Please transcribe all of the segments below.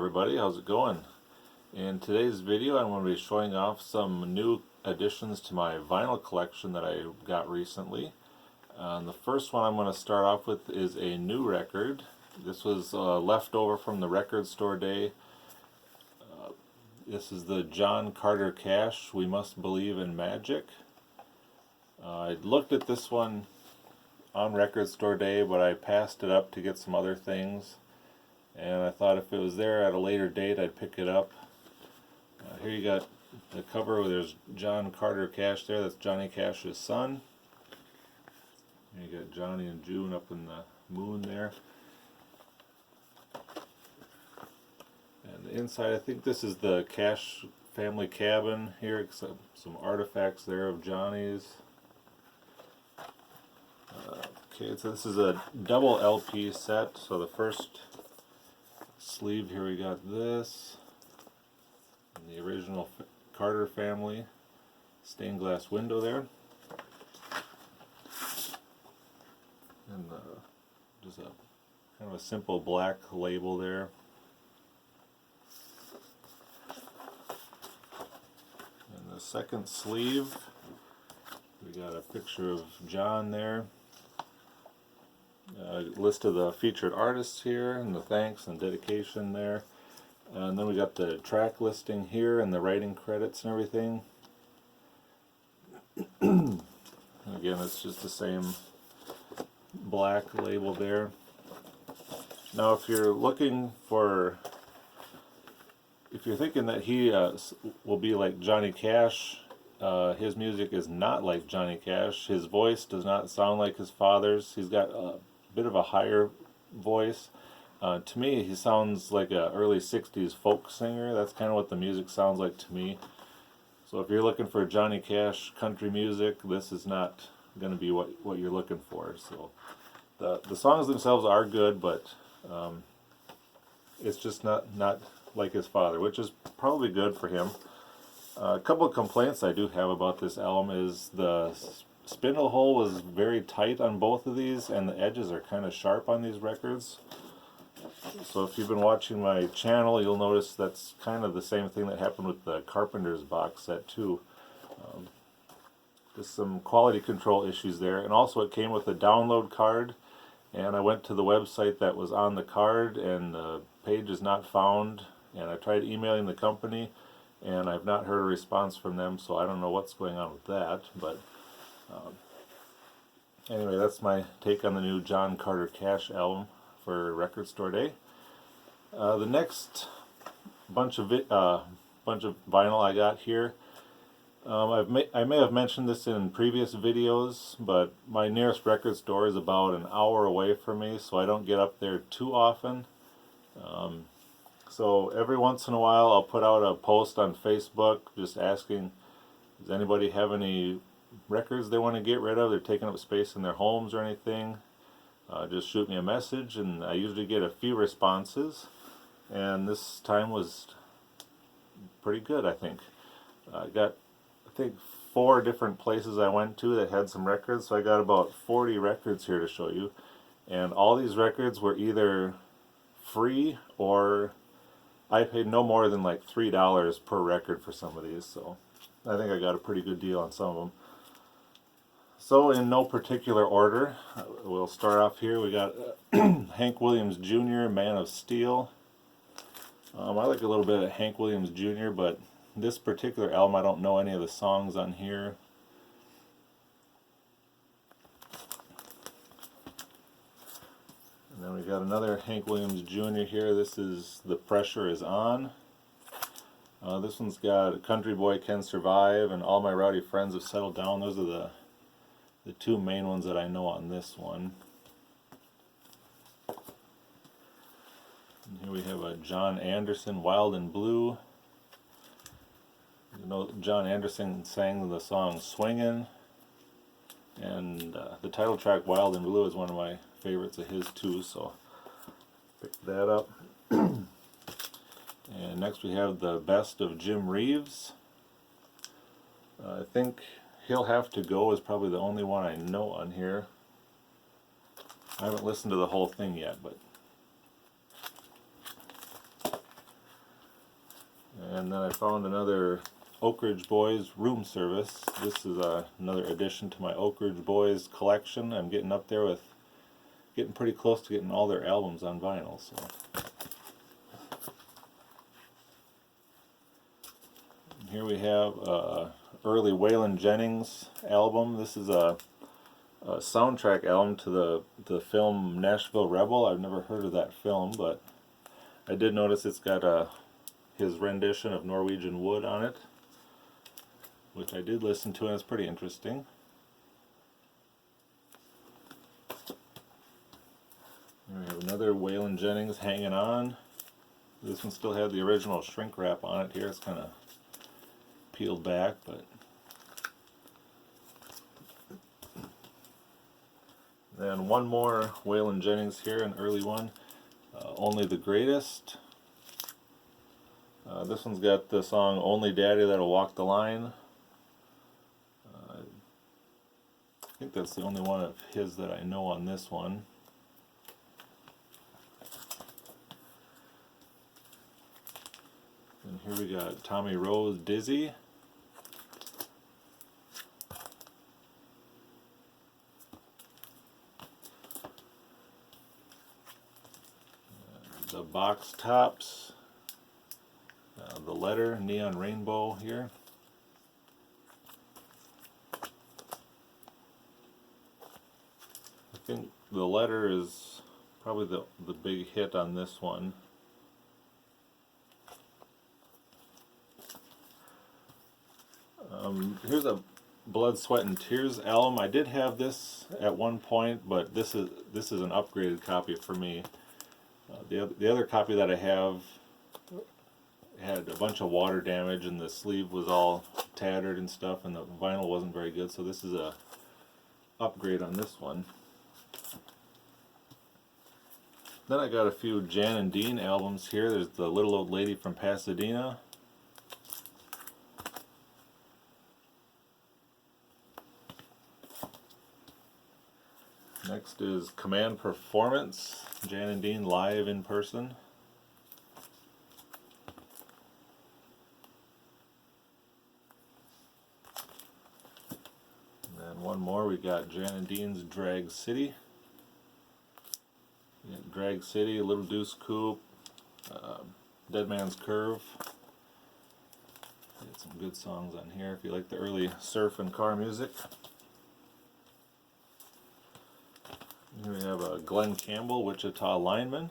everybody, how's it going? In today's video I'm going to be showing off some new additions to my vinyl collection that I got recently. The first one I'm going to start off with is a new record. This was left over from the record store day. This is the John Carter Cash, We Must Believe in Magic. I looked at this one on record store day, but I passed it up to get some other things. And I thought if it was there at a later date, I'd pick it up. Here you got the cover where there's John Carter Cash there. That's Johnny Cash's son. And you got Johnny and June up in the moon there. And the inside, I think this is the Cash family cabin here. Some artifacts there of Johnny's. Okay, so this is a double LP set. So the first sleeve here we got this, and the original Carter family stained glass window there, and just a kind of a simple black label there. And the second sleeve, we got a picture of John there. List of the featured artists here, and the thanks and dedication there. And then we got the track listing here and the writing credits and everything. And again, it's just the same black label there. Now if you're looking for, if you're thinking that he will be like Johnny Cash, his music is not like Johnny Cash. His voice does not sound like his father's. He's got a bit of a higher voice. To me, he sounds like a early 60s folk singer. That's kind of what the music sounds like to me. So if you're looking for Johnny Cash country music, this is not going to be what you're looking for. So the songs themselves are good, but it's just not like his father, which is probably good for him. A couple of complaints I do have about this album is the spindle hole was very tight on both of these, and the edges are kind of sharp on these records. So if you've been watching my channel, you'll notice that's kind of the same thing that happened with the Carpenter's box set too. Just some quality control issues there, and also it came with a download card, and I went to the website that was on the card and the page is not found, and I tried emailing the company and I've not heard a response from them, so I don't know what's going on with that. But anyway, that's my take on the new John Carter Cash album for Record Store Day. The next bunch of vinyl I got here, I may have mentioned this in previous videos, but my nearest record store is about an hour away from me, so I don't get up there too often. So every once in a while I'll put out a post on Facebook just asking, does anybody have any records they want to get rid of? They're taking up space in their homes or anything. Just shoot me a message, and I usually get a few responses, and this time was pretty good, I think. I got, I think, 4 different places I went to that had some records, so I got about 40 records here to show you, and all these records were either free or I paid no more than like $3 per record for some of these, so I think I got a pretty good deal on some of them. So in no particular order, we'll start off here. We got Hank Williams Jr., Man of Steel. I like a little bit of Hank Williams Jr., but this particular album I don't know any of the songs on here. And then we got another Hank Williams Jr. here. This is The Pressure Is On. This one's got Country Boy Can Survive and All My Rowdy Friends Have Settled Down. Those are the 2 main ones that I know on this one. And here we have a John Anderson, Wild and Blue. You know, John Anderson sang the song Swingin', and the title track Wild and Blue is one of my favorites of his too, so pick that up. And next we have the Best of Jim Reeves. I think He'll Have to Go is probably the only one I know on here. I haven't listened to the whole thing yet, but And then I found another Oak Ridge Boys room service. This is another addition to my Oak Ridge Boys collection. I'm getting up there with, getting pretty close to getting all their albums on vinyl. So here we have early Waylon Jennings album. This is a soundtrack album to the film Nashville Rebel. I've never heard of that film, but I did notice it's got his rendition of Norwegian Wood on it, which I did listen to, and it's pretty interesting. Here we have another Waylon Jennings, Hanging On. This one still had the original shrink wrap on it here. It's kind of peeled back, but then one more Waylon Jennings here, an early one, Only the Greatest. This one's got the song Only Daddy That'll Walk the Line. I think that's the only one of his that I know on this one. And here we got Tomi Rose, Dizzy. The Box Tops, The Letter, Neon Rainbow here. I think The Letter is probably the big hit on this one. Here's a Blood, Sweat, and Tears album. I did have this at one point, but this is an upgraded copy for me. The other copy that I have had a bunch of water damage, and the sleeve was all tattered and stuff, and the vinyl wasn't very good, so this is a upgrade on this one. Then I got a few Jan and Dean albums here. There's the Little Old Lady from Pasadena. Next is Command Performance, Jan and Dean live in person. And then one more, we got Jan and Dean's Drag City. We got Drag City, Little Deuce Coupe, Dead Man's Curve. Got some good songs on here if you like the early surf and car music. Here we have a Glenn Campbell, Wichita Lineman.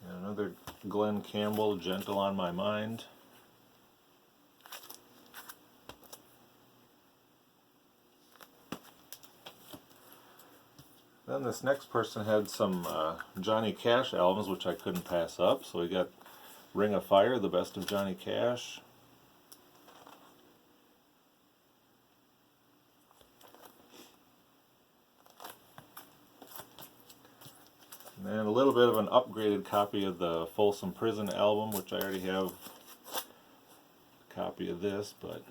And another Glenn Campbell, Gentle on My Mind. Then this next person had some Johnny Cash albums, which I couldn't pass up. So we got Ring of Fire, the best of Johnny Cash. And a little bit of an upgraded copy of the Folsom Prison album, which I already have a copy of this, but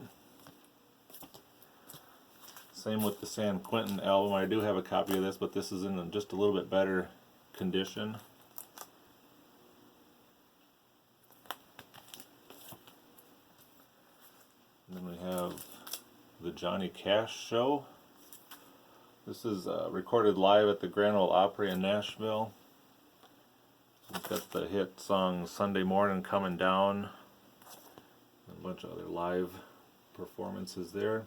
same with the San Quentin album. I do have a copy of this, but this is in just a little bit better condition. And then we have the Johnny Cash Show. This is recorded live at the Grand Ole Opry in Nashville. We've got the hit song Sunday Morning Coming Down. A bunch of other live performances there.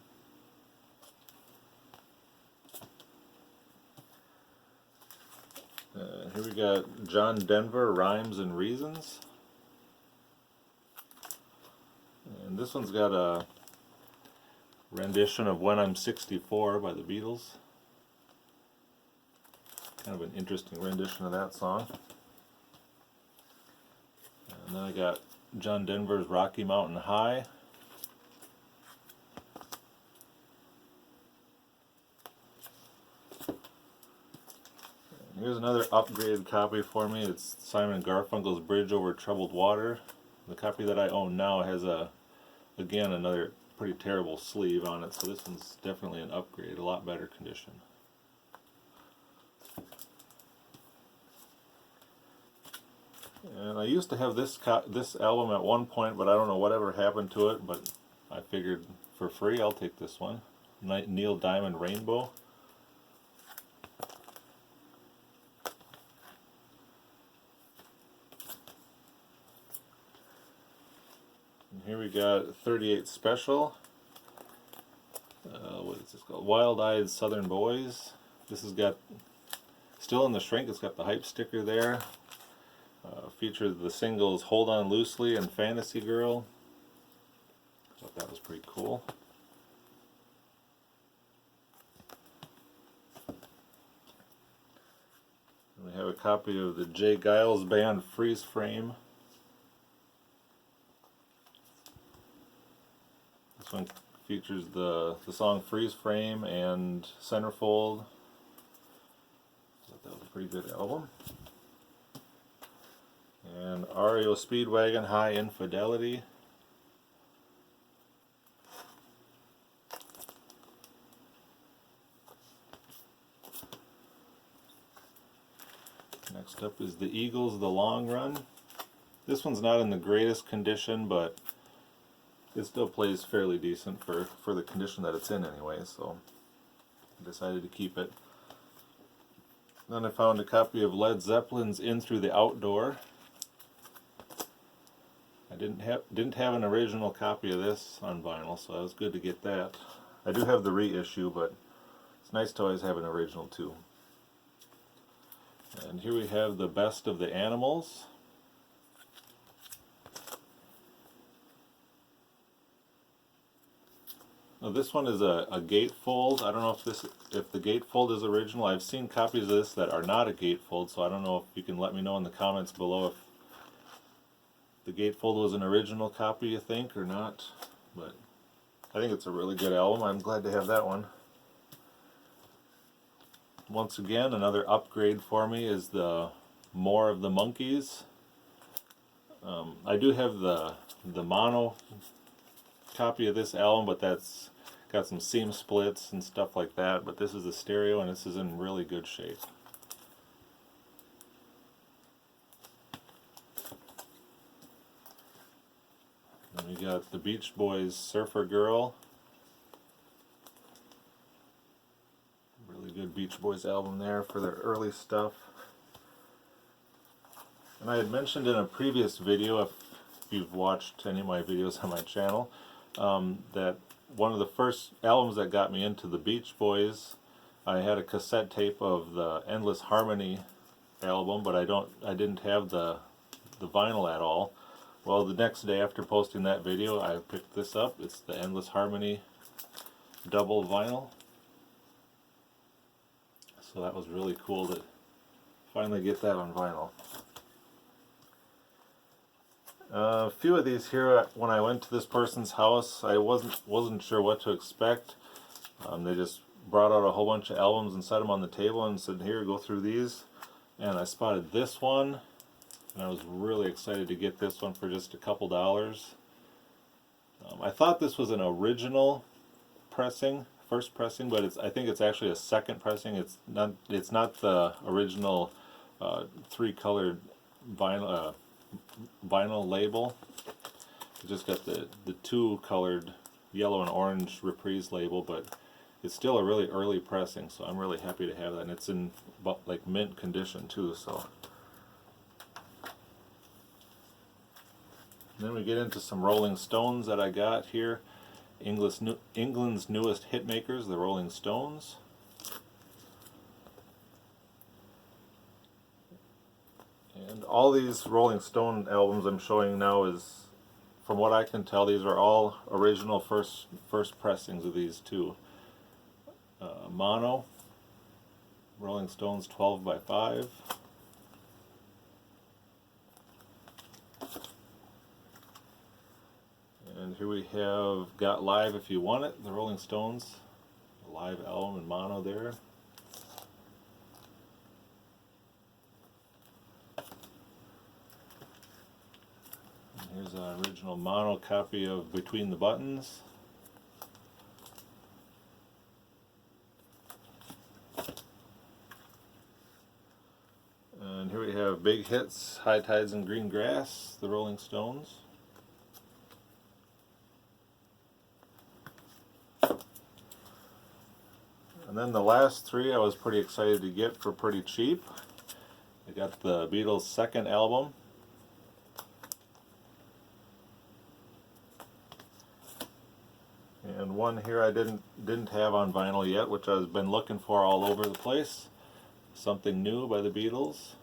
Here we got John Denver, Rhymes and Reasons. And this one's got a rendition of When I'm 64 by the Beatles. Kind of an interesting rendition of that song. And then I got John Denver's Rocky Mountain High. And here's another upgraded copy for me. It's Simon Garfunkel's Bridge Over Troubled Water. The copy that I own now has again another pretty terrible sleeve on it, so this one's definitely an upgrade, a lot better condition. And I used to have this album at one point, but I don't know whatever happened to it. But I figured for free, I'll take this one. Neil Diamond Rainbow. And here we got 38 Special. What is this called? Wild Eyed Southern Boys. This has got, still in the shrink, it's got the hype sticker there. Features the singles Hold On Loosely and Fantasy Girl. Thought that was pretty cool. And we have a copy of the Jay Giles Band Freeze Frame. This one features the song Freeze Frame and Centerfold. Thought that was a pretty good album. And REO Speedwagon High Infidelity. Next up is the Eagles The Long Run. This one's not in the greatest condition, but it still plays fairly decent for the condition that it's in anyway, so I decided to keep it. Then I found a copy of Led Zeppelin's In Through the Outdoor. I didn't have an original copy of this on vinyl, so it was good to get that. I do have the reissue, but it's nice to always have an original too. And here we have the Best of the Animals. Now this one is a gatefold. I don't know if the gatefold is original. I've seen copies of this that are not a gatefold, so I don't know if you can let me know in the comments below if the gatefold was an original copy, you think, or not. But I think it's a really good album. I'm glad to have that one. Once again, another upgrade for me is the More of the Monkees. I do have the mono copy of this album, but that's got some seam splits and stuff like that. But this is the stereo, and this is in really good shape. Then we got the Beach Boys' Surfer Girl. Really good Beach Boys album there for their early stuff. And I had mentioned in a previous video, if you've watched any of my videos on my channel, that one of the first albums that got me into the Beach Boys, I had a cassette tape of the Endless Harmony album, but I didn't have the vinyl at all. Well, the next day after posting that video, I picked this up. It's the Endless Harmony double vinyl. So that was really cool to finally get that on vinyl. A few of these here, when I went to this person's house, I wasn't sure what to expect. They just brought out a whole bunch of albums and set them on the table and said, "Here, go through these." And I spotted this one, and I was really excited to get this one for just a couple dollars. I thought this was an original pressing, first pressing, but I think it's actually a second pressing. It's not the original three-colored vinyl label. It just got the two-colored yellow and orange reprise label, but it's still a really early pressing, so I'm really happy to have that. And it's in like mint condition too. So then we get into some Rolling Stones that I got here. England's newest hitmakers, the Rolling Stones. And all these Rolling Stone albums I'm showing now is, from what I can tell, these are all original first pressings of these two. Mono, Rolling Stones 12x5. And here we have Got Live If You Want It, the Rolling Stones, a live album in mono there. And here's an original mono copy of Between the Buttons. And here we have big hits, High Tides in Green Grass, the Rolling Stones. And then the last three I was pretty excited to get for pretty cheap. I got the Beatles' second album. And one here I didn't have on vinyl yet, which I've been looking for all over the place. Something New by the Beatles.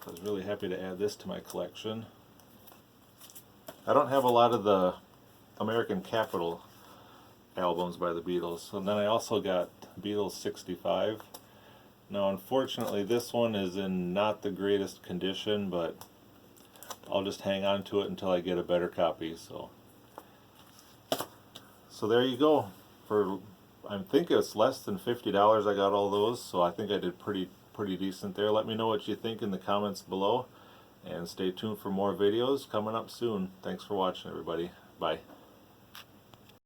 I was really happy to add this to my collection. I don't have a lot of the American Capitol albums by the Beatles. And then I also got Beatles 65. Now unfortunately this one is in not the greatest condition, but I'll just hang on to it until I get a better copy. So there you go. For I think it's less than $50 I got all those, so I think I did pretty decent there. Let me know what you think in the comments below, and stay tuned for more videos coming up soon. Thanks for watching, everybody. Bye.